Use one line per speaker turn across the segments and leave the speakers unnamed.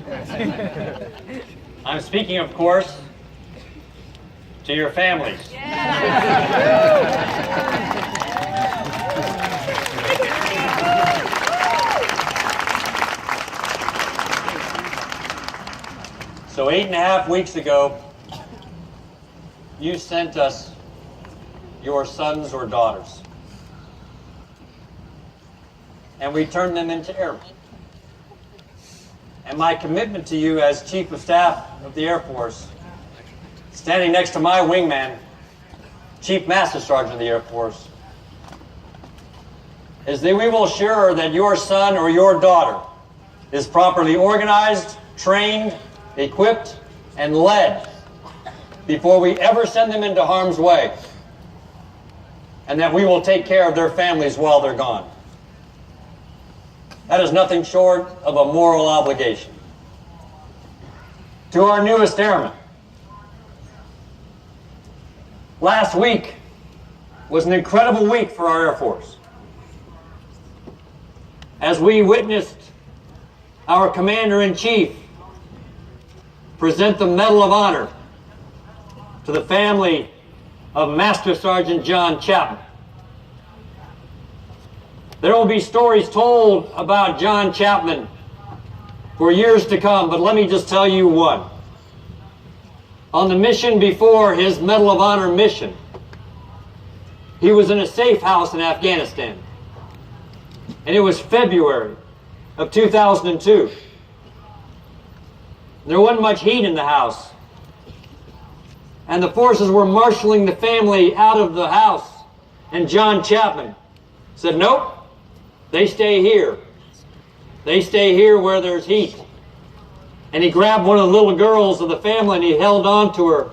I'm speaking, of course, to your families. So 8.5 weeks ago, you sent us your sons or daughters, and we turned them into airmen. And my commitment to you as Chief of Staff of the Air Force, standing next to my wingman, Chief Master Sergeant of the Air Force, is that we will assure that your son or your daughter is properly organized, trained, equipped, and led before we ever send them into harm's way, and that we will take care of their families while they're gone. That is nothing short of a moral obligation. To our newest airmen, last week was an incredible week for our Air Force, as we witnessed our Commander-in-Chief present the Medal of Honor to the family of Master Sergeant John Chapman. There will be stories told about John Chapman for years to come, but let me just tell you one. On the mission before his Medal of Honor mission, he was in a safe house in Afghanistan, and it was February of 2002. There wasn't much heat in the house, and the forces were marshaling the family out of the house, and John Chapman said, nope, they stay here. They stay here where there's heat. And he grabbed one of the little girls of the family and he held on to her.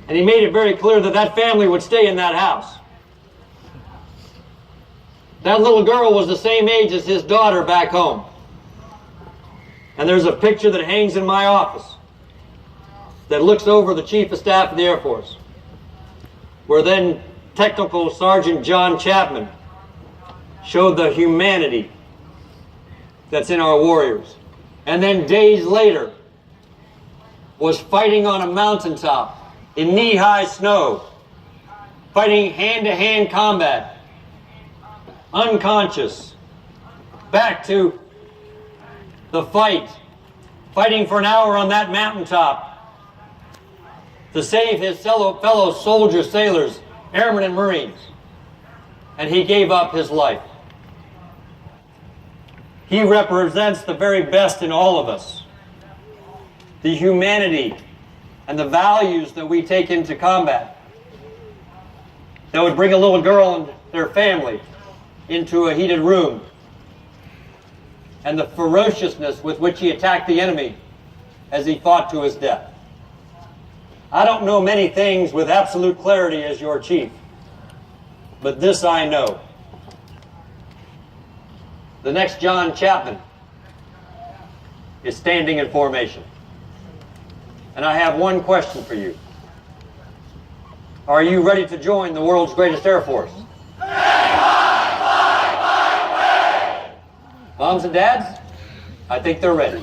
And he made it very clear that that family would stay in that house. That little girl was the same age as his daughter back home. And there's a picture that hangs in my office that looks over the Chief of Staff of the Air Force, where then Technical Sergeant John Chapman showed the humanity that's in our warriors. And then days later was fighting on a mountaintop in knee-high snow, fighting hand-to-hand combat, unconscious, back to the fight, fighting for an hour on that mountaintop to save his fellow soldiers, sailors, airmen, and Marines. And he gave up his life. He represents the very best in all of us. The humanity and the values that we take into combat, that would bring a little girl and their family into a heated room, and the ferociousness with which he attacked the enemy as he fought to his death. I don't know many things with absolute clarity as your chief, but this I know. The next John Chapman is standing in formation. And I have one question for you. Are you ready to join the world's greatest Air Force? Moms and dads, I think they're ready.